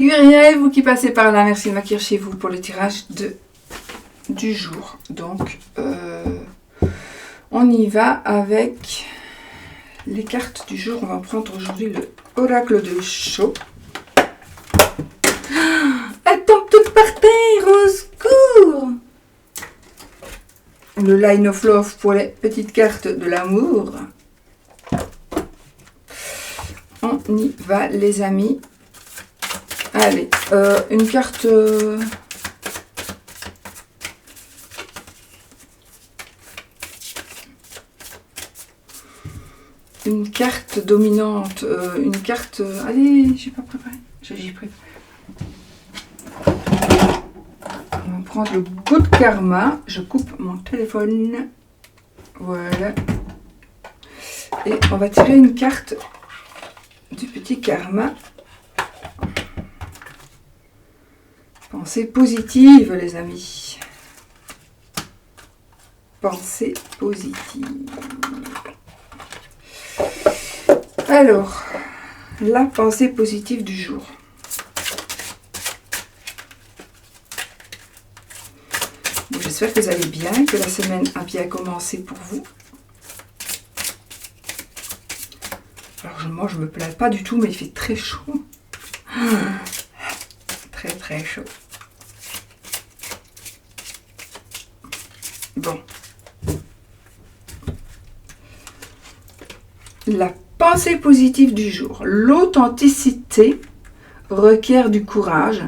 Figurez, vous qui passez par là, merci de m'accueillir chez vous pour le tirage du jour. Donc, on y va avec les cartes du jour. On va prendre aujourd'hui le oracle de Sho. Elles tombent toutes par terre, au secours! Le line of love pour les petites cartes de l'amour. On y va, les amis. Allez, une carte... une carte dominante, une carte... allez, j'ai pas préparé. J'ai préparé. On va prendre le good karma. Je coupe mon téléphone. Voilà. Et on va tirer une carte du petit karma. Pensée positive, les amis. Pensée positive. Alors, la pensée positive du jour. Bon, j'espère que vous allez bien, que la semaine a bien commencé pour vous. Alors, moi, je me plains pas du tout, mais il fait très chaud. Très, très chaud. Bon. La pensée positive du jour. L'authenticité requiert du courage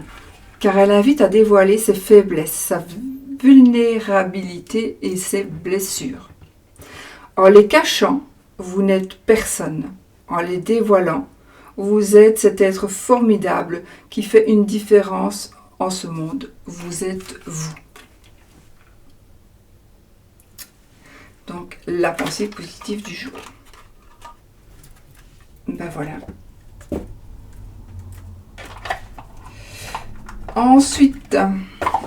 car elle invite à dévoiler ses faiblesses, sa vulnérabilité et ses blessures. En les cachant, vous n'êtes personne. En les dévoilant, vous êtes cet être formidable qui fait une différence en ce monde. Vous êtes vous. Donc, la pensée positive du jour. Ben voilà. Ensuite,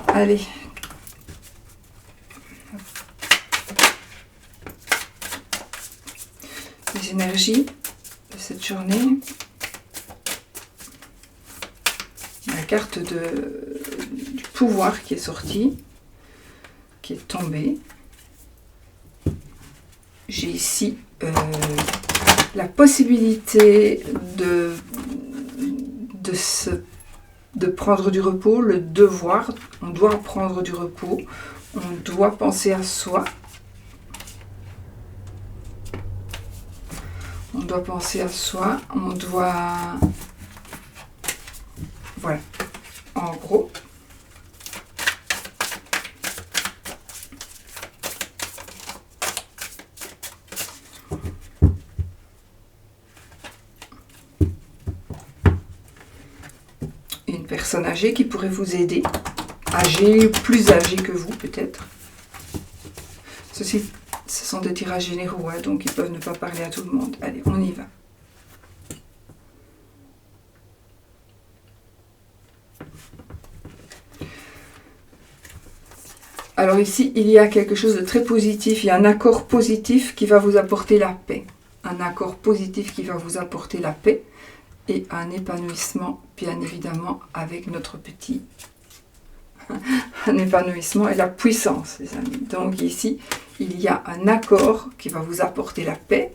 allez. Les énergies de cette journée. La carte du pouvoir qui est sortie, qui est tombée. J'ai ici la possibilité de prendre du repos, le devoir. On doit prendre du repos, on doit penser à soi. On doit penser à soi, on doit... Voilà, en gros. Une personne âgée qui pourrait vous aider. Âgée, plus âgée que vous peut-être. Ce sont des tirages généraux, hein, donc ils peuvent ne pas parler à tout le monde. Allez, on y va. Alors ici, il y a quelque chose de très positif. Il y a un accord positif qui va vous apporter la paix. Un accord positif qui va vous apporter la paix. Et un épanouissement, bien évidemment, avec notre petit... un épanouissement et la puissance, les amis. Donc ici, il y a un accord qui va vous apporter la paix.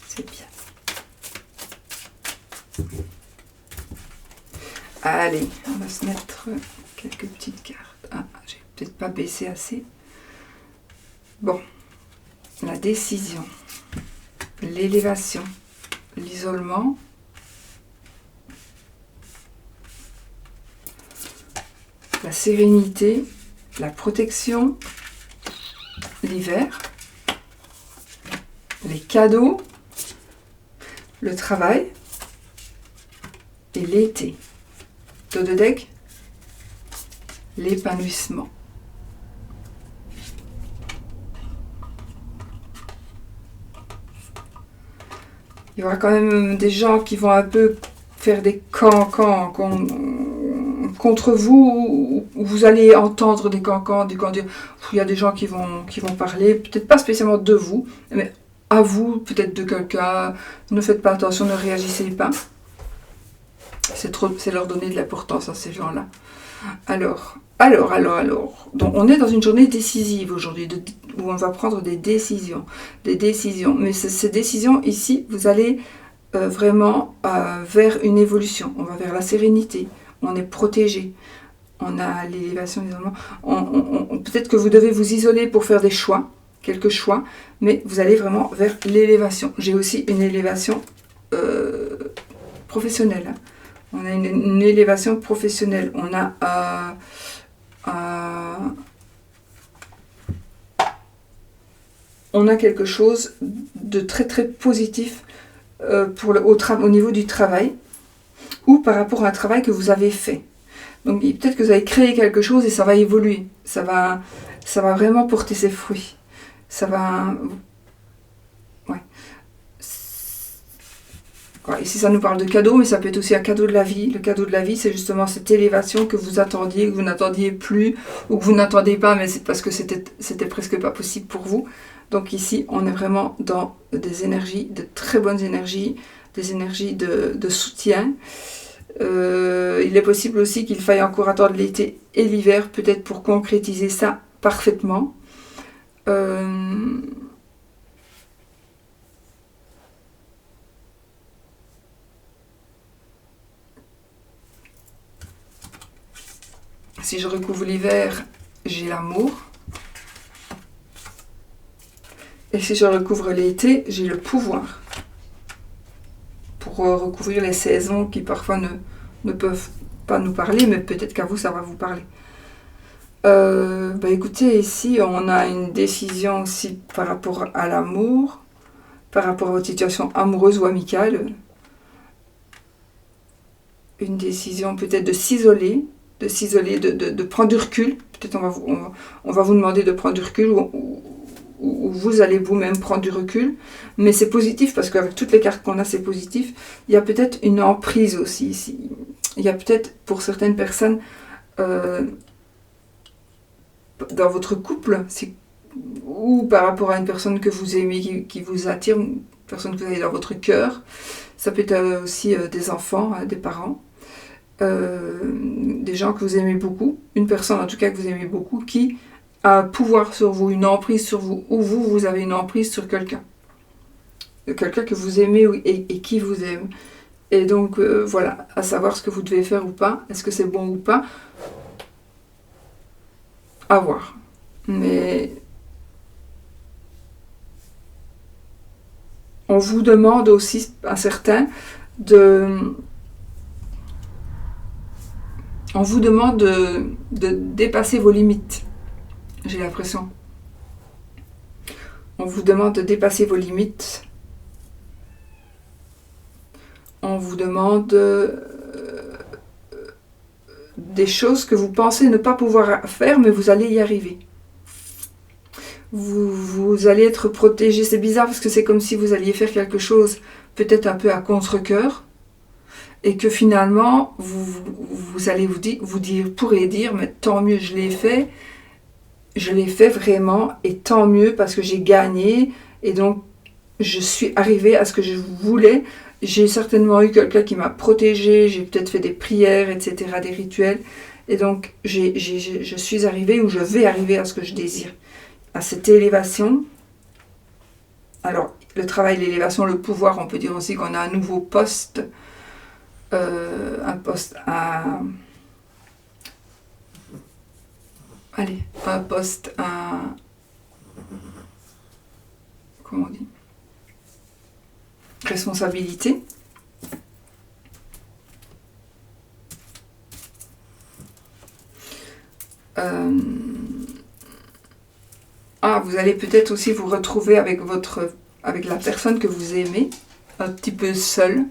C'est bien. Allez, on va se mettre quelques petites cartes. Ah, j'ai peut-être pas baissé assez. Bon. La décision, l'élévation, l'isolement, la sérénité, la protection, l'hiver, les cadeaux, le travail et l'été. Dos de deck, l'épanouissement. Il y aura quand même des gens qui vont un peu faire des cancans contre vous, où vous allez entendre des cancans, il y a des gens qui vont parler, peut-être pas spécialement de vous, mais à vous, peut-être de quelqu'un. Ne faites pas attention, ne réagissez pas. C'est leur donner de l'importance à ces gens-là. Alors. Donc, on est dans une journée décisive aujourd'hui, où on va prendre des décisions. Mais ces décisions, ici, vous allez vraiment vers une évolution. On va vers la sérénité. On est protégé. On a l'élévation, évidemment. Peut-être que vous devez vous isoler pour faire des choix, quelques choix, mais vous allez vraiment vers l'élévation. J'ai aussi une élévation professionnelle. On a une élévation professionnelle. On a quelque chose de très très positif au niveau du travail ou par rapport à un travail que vous avez fait. Donc peut-être que vous avez créé quelque chose et ça va évoluer. Ça va vraiment porter ses fruits. Ça va... Ouais. Ici, ça nous parle de cadeau, mais ça peut être aussi un cadeau de la vie. Le cadeau de la vie, c'est justement cette élévation que vous attendiez, que vous n'attendiez plus, ou que vous n'attendez pas, mais c'est parce que c'était presque pas possible pour vous. Donc ici, on est vraiment dans des énergies, de très bonnes énergies, des énergies de soutien. Il est possible aussi qu'il faille encore attendre l'été et l'hiver, peut-être pour concrétiser ça parfaitement. Si je recouvre l'hiver, j'ai l'amour. Et si je recouvre l'été, j'ai le pouvoir. Pour recouvrir les saisons qui parfois ne peuvent pas nous parler, mais peut-être qu'à vous, ça va vous parler. Écoutez, ici, on a une décision aussi par rapport à l'amour, par rapport à votre situation amoureuse ou amicale. Une décision peut-être de s'isoler, de prendre du recul. Peut-être on va vous demander de prendre du recul ou vous allez vous-même prendre du recul. Mais c'est positif parce qu'avec toutes les cartes qu'on a, c'est positif. Il y a peut-être une emprise aussi ici. Il y a peut-être pour certaines personnes dans votre couple ou par rapport à une personne que vous aimez, qui vous attire, une personne que vous avez dans votre cœur. Ça peut être aussi des enfants, des parents. Des gens que vous aimez beaucoup, une personne en tout cas que vous aimez beaucoup, qui a un pouvoir sur vous, une emprise sur vous, ou vous avez une emprise sur quelqu'un. Quelqu'un que vous aimez et qui vous aime. Et donc, voilà, à savoir ce que vous devez faire ou pas, est-ce que c'est bon ou pas, à voir. Mais on vous demande aussi, à certains, on vous demande de dépasser vos limites, j'ai l'impression. On vous demande de dépasser vos limites. On vous demande des choses que vous pensez ne pas pouvoir faire, mais vous allez y arriver. Vous allez être protégé. C'est bizarre parce que c'est comme si vous alliez faire quelque chose peut-être un peu à contre-cœur. Et que finalement, vous allez pourrez dire, mais tant mieux, je l'ai fait vraiment, et tant mieux parce que j'ai gagné, et donc je suis arrivée à ce que je voulais. J'ai certainement eu quelqu'un qui m'a protégée, j'ai peut-être fait des prières, etc., des rituels, et donc je suis arrivée, ou je vais arriver à ce que je désire, à cette élévation. Alors, le travail, l'élévation, le pouvoir, on peut dire aussi qu'on a un nouveau poste, un poste à comment on dit, responsabilité. Vous allez peut-être aussi vous retrouver avec la personne que vous aimez, un petit peu seul.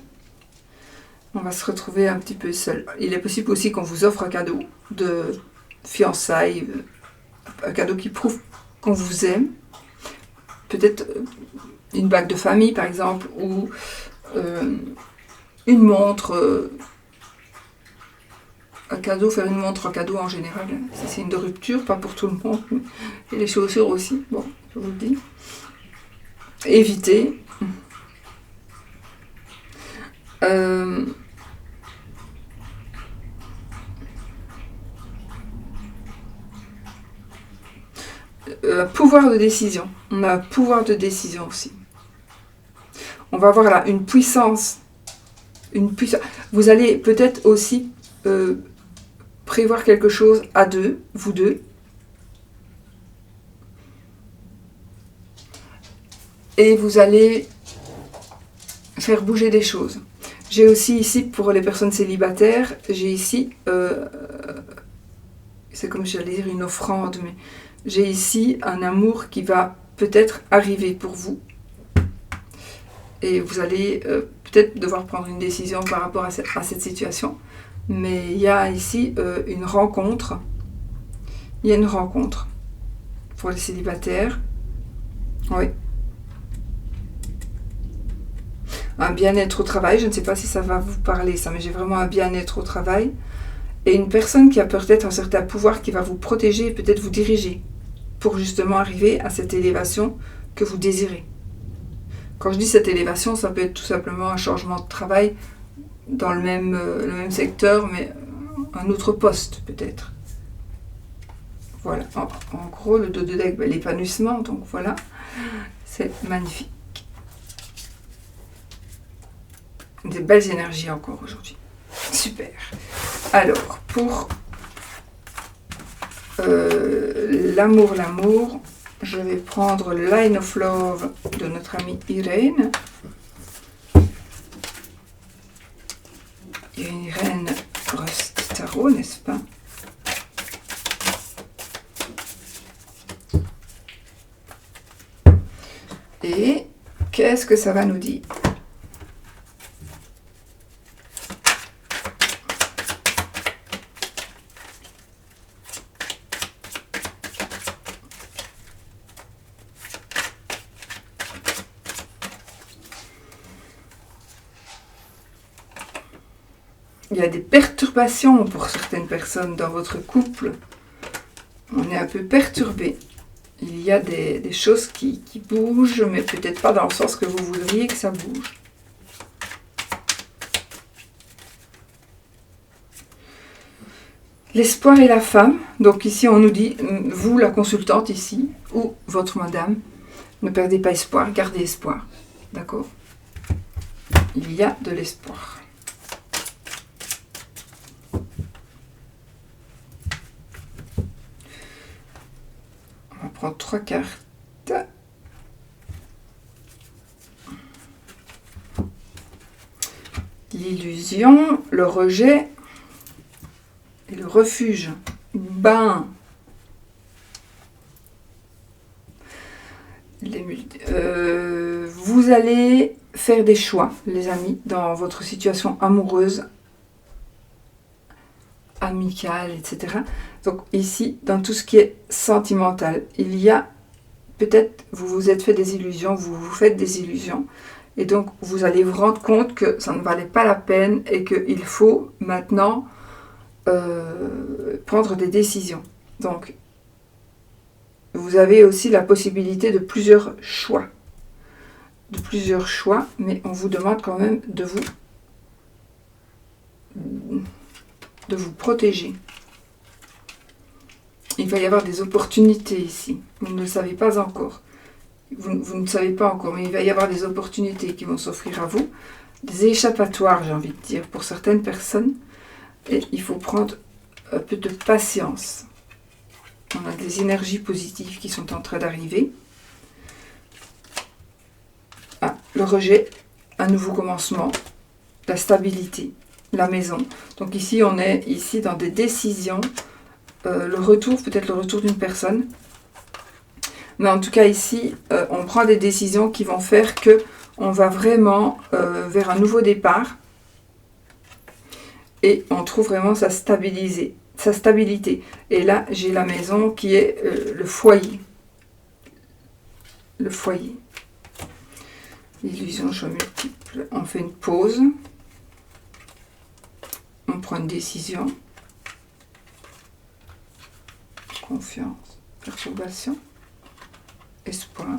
On va se retrouver un petit peu seul. Il est possible aussi qu'on vous offre un cadeau de fiançailles, un cadeau qui prouve qu'on vous aime. Peut-être une bague de famille, par exemple, ou une montre. Un cadeau, faire une montre, un cadeau en général, c'est signe de rupture, pas pour tout le monde. Et les chaussures aussi, bon, je vous le dis. éviter pouvoir de décision. On a un pouvoir de décision aussi. On va avoir là une puissance. Vous allez peut-être aussi prévoir quelque chose à deux, vous deux. Et vous allez faire bouger des choses. J'ai aussi ici, pour les personnes célibataires, j'ai ici, c'est comme j'allais dire une offrande, mais j'ai ici un amour qui va peut-être arriver pour vous. Et vous allez peut-être devoir prendre une décision par rapport à cette situation. Mais il y a ici une rencontre. Il y a une rencontre pour les célibataires. Oui. Un bien-être au travail, je ne sais pas si ça va vous parler ça, mais j'ai vraiment un bien-être au travail. Et une personne qui a peut-être un certain pouvoir qui va vous protéger et peut-être vous diriger pour justement arriver à cette élévation que vous désirez. Quand je dis cette élévation, ça peut être tout simplement un changement de travail dans le même secteur, mais un autre poste peut-être. Voilà, en gros, le dos de deck, l'épanouissement, donc voilà, c'est magnifique. Des belles énergies encore aujourd'hui. Super. Alors, pour l'amour, je vais prendre le Line of Love de notre amie Irène. Irène Rust Tarot, n'est-ce pas? Et qu'est-ce que ça va nous dire? Il y a des perturbations pour certaines personnes dans votre couple. On est un peu perturbé. Il y a des choses qui bougent, mais peut-être pas dans le sens que vous voudriez que ça bouge. L'espoir et la femme. Donc ici, on nous dit, vous, la consultante ici, ou votre madame, ne perdez pas espoir, gardez espoir. D'accord? Il y a de l'espoir. On va prendre 3 cartes. L'illusion, le rejet et le refuge. Ben, vous allez faire des choix, les amis, dans votre situation amoureuse, amicale, etc. Donc ici, dans tout ce qui est sentimental, il y a peut-être, vous vous êtes fait des illusions, vous vous faites des illusions, et donc vous allez vous rendre compte que ça ne valait pas la peine et qu'il faut maintenant prendre des décisions. Donc, vous avez aussi la possibilité de plusieurs choix. Mais on vous demande quand même de vous protéger. Il va y avoir des opportunités ici. Vous ne le savez pas encore. Vous ne savez pas encore, mais il va y avoir des opportunités qui vont s'offrir à vous. Des échappatoires, j'ai envie de dire, pour certaines personnes. Et il faut prendre un peu de patience. On a des énergies positives qui sont en train d'arriver. Ah, le rejet, un nouveau commencement, la stabilité, la maison. Donc ici, on est ici dans des décisions. Le retour, peut-être le retour d'une personne. Mais en tout cas, ici, on prend des décisions qui vont faire que on va vraiment vers un nouveau départ. Et on trouve vraiment sa stabilité. Et là, j'ai la maison qui est le foyer. Le foyer. Illusion, choix multiple. On fait une pause. On prend une décision. Confiance. Perturbation. Espoir.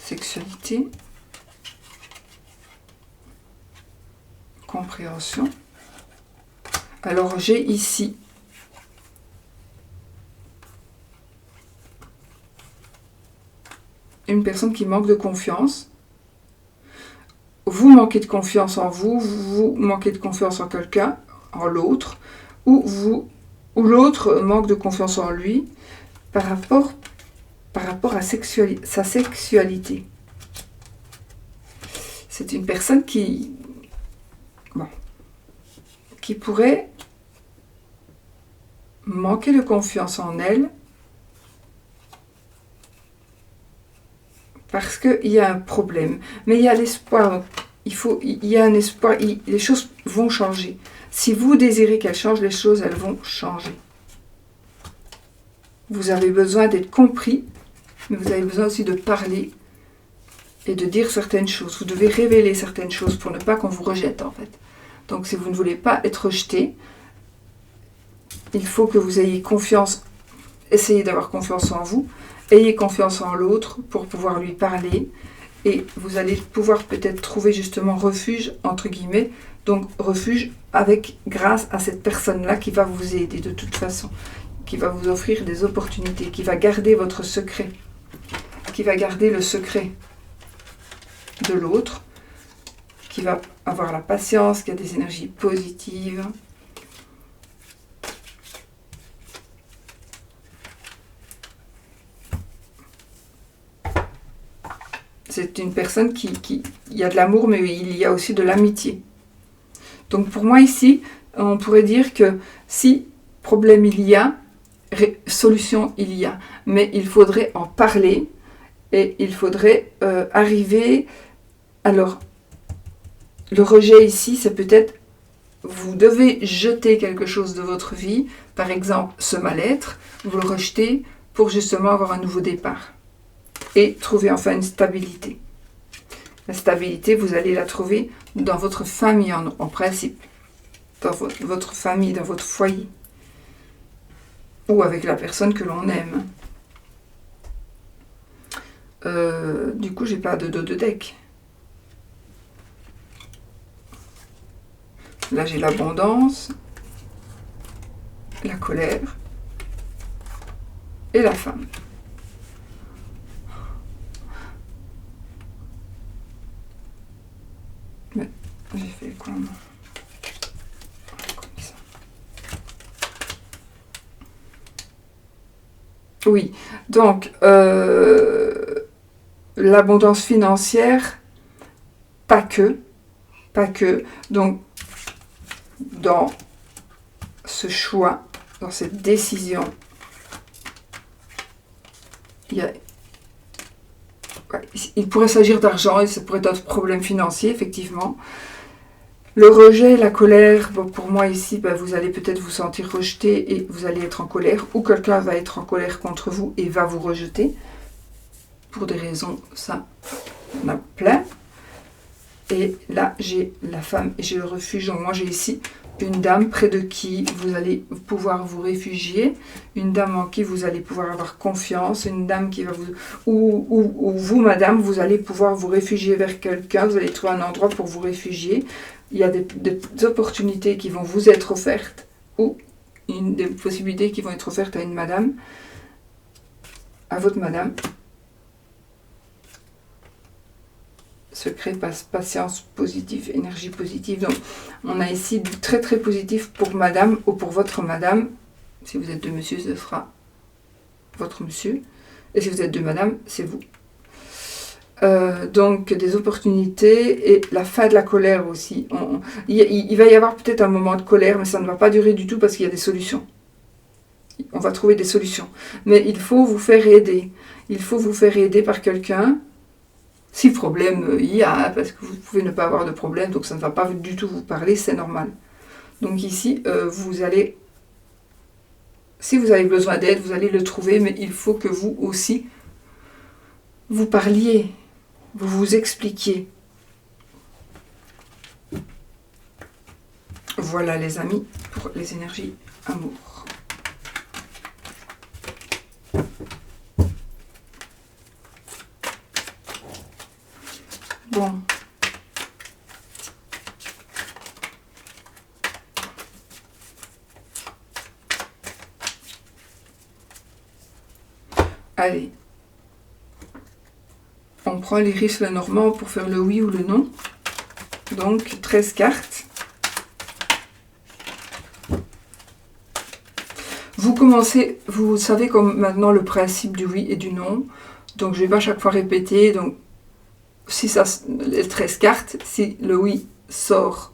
sexualité, compréhension. Alors j'ai ici une personne qui manque de confiance. Vous manquez de confiance en vous, vous manquez de confiance en quelqu'un, en l'autre, ou l'autre manque de confiance en lui par rapport à sa sexualité. C'est une personne qui pourrait manquer de confiance en elle parce qu'il y a un problème. Mais il y a l'espoir. Il y a un espoir. Les choses vont changer. Si vous désirez qu'elles changent, les choses, elles vont changer. Vous avez besoin d'être compris, mais vous avez besoin aussi de parler et de dire certaines choses. Vous devez révéler certaines choses pour ne pas qu'on vous rejette, en fait. Donc, si vous ne voulez pas être rejeté, il faut que vous ayez confiance, essayez d'avoir confiance en vous, ayez confiance en l'autre pour pouvoir lui parler, et vous allez pouvoir peut-être trouver justement refuge, entre guillemets, donc refuge grâce à cette personne-là qui va vous aider de toute façon, qui va vous offrir des opportunités, qui va garder votre secret, qui va garder le secret de l'autre, qui va avoir la patience, qui a des énergies positives. C'est une personne il y a de l'amour, mais il y a aussi de l'amitié. Donc pour moi ici, on pourrait dire que si problème il y a, solution il y a. Mais il faudrait en parler et il faudrait arriver... Alors, le rejet ici, c'est peut-être... Vous devez jeter quelque chose de votre vie, par exemple ce mal-être, vous le rejetez pour justement avoir un nouveau départ. Et trouver enfin une stabilité. La stabilité, vous allez la trouver dans votre famille en principe. Dans votre famille, dans votre foyer. Ou avec la personne que l'on aime. Du coup, j'ai pas de dos de deck. Là, j'ai l'abondance, la colère et la femme. Mais j'ai fait quoi moi ? Comme ça. Oui, donc l'abondance financière, pas que, donc dans ce choix, dans cette décision, il pourrait s'agir d'argent et ça pourrait être un problème financier, effectivement. Le rejet, la colère, bon, pour moi ici, vous allez peut-être vous sentir rejeté et vous allez être en colère, ou quelqu'un va être en colère contre vous et va vous rejeter. Pour des raisons, ça, on a plein. Et là, j'ai la femme et j'ai le refuge. Donc moi, j'ai ici une dame près de qui vous allez pouvoir vous réfugier, une dame en qui vous allez pouvoir avoir confiance, une dame qui va vous... Ou vous, madame, vous allez pouvoir vous réfugier vers quelqu'un, vous allez trouver un endroit pour vous réfugier. Il y a des opportunités qui vont vous être offertes, ou des possibilités qui vont être offertes à une madame, à votre madame. Secret, patience, positive, énergie positive. Donc, on a ici du très très positif pour madame ou pour votre madame. Si vous êtes de monsieur, ce sera votre monsieur. Et si vous êtes de madame, c'est vous. Donc, des opportunités et la fin de la colère aussi. Il va y avoir peut-être un moment de colère, mais ça ne va pas durer du tout parce qu'il y a des solutions. On va trouver des solutions. Mais il faut vous faire aider. Il faut vous faire aider par quelqu'un. Si problème il y a, parce que vous pouvez ne pas avoir de problème, donc ça ne va pas du tout vous parler, c'est normal. Donc ici, vous allez, si vous avez besoin d'aide, vous allez le trouver, mais il faut que vous aussi, vous parliez, vous vous expliquiez. Voilà les amis, pour les énergies amour. Bon. Allez. On prend l'iris Lenormand pour faire le oui ou le non. Donc, 13 cartes. Vous commencez, vous savez comme maintenant le principe du oui et du non. Donc, je ne vais pas chaque fois répéter. Donc, si ça, les 13 cartes, si le oui sort,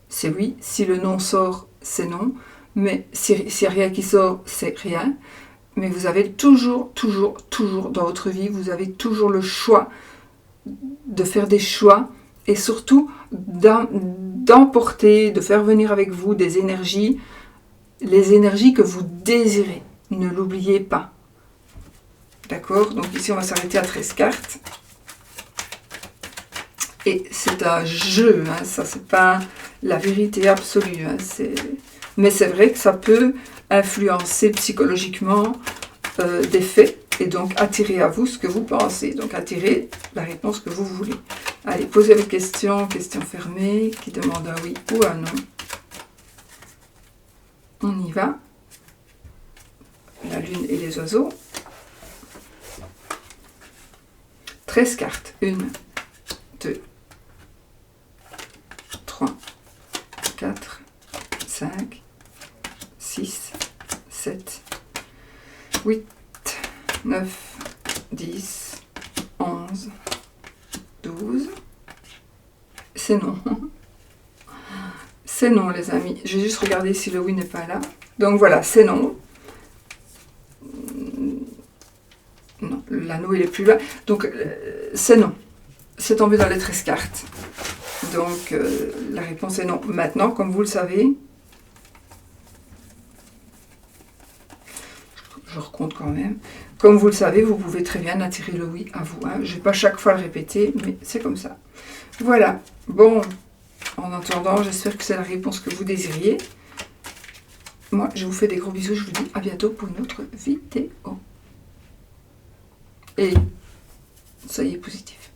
c'est oui. Si le non sort, c'est non. Mais s'il n'y a rien qui sort, c'est rien. Mais vous avez toujours dans votre vie, vous avez toujours le choix de faire des choix et surtout d'emporter, de faire venir avec vous des énergies, les énergies que vous désirez. Ne l'oubliez pas. D'accord? Donc ici, on va s'arrêter à 13 cartes. Et c'est un jeu, hein, ça, c'est pas la vérité absolue. Hein, mais c'est vrai que ça peut influencer psychologiquement des faits et donc attirer à vous ce que vous pensez. Donc attirer la réponse que vous voulez. Allez, posez vos questions, questions fermées, qui demandent un oui ou un non. On y va. La lune et les oiseaux. 13 cartes. 1, 2, 3, 4, 5, 6, 7, 8, 9, 10, 11, 12. C'est non. C'est non, les amis. Je vais juste regarder si le oui n'est pas là. Donc voilà, c'est non. Non, l'anneau il est plus là. Donc c'est non. C'est tombé dans les 13 cartes. Donc la réponse est non. Maintenant, comme vous le savez, je recompte quand même. Comme vous le savez, vous pouvez très bien attirer le oui à vous. Hein. Je ne vais pas chaque fois le répéter, mais c'est comme ça. Voilà. Bon, en attendant, j'espère que c'est la réponse que vous désiriez. Moi, je vous fais des gros bisous. Je vous dis à bientôt pour une autre vidéo. Et soyez positifs.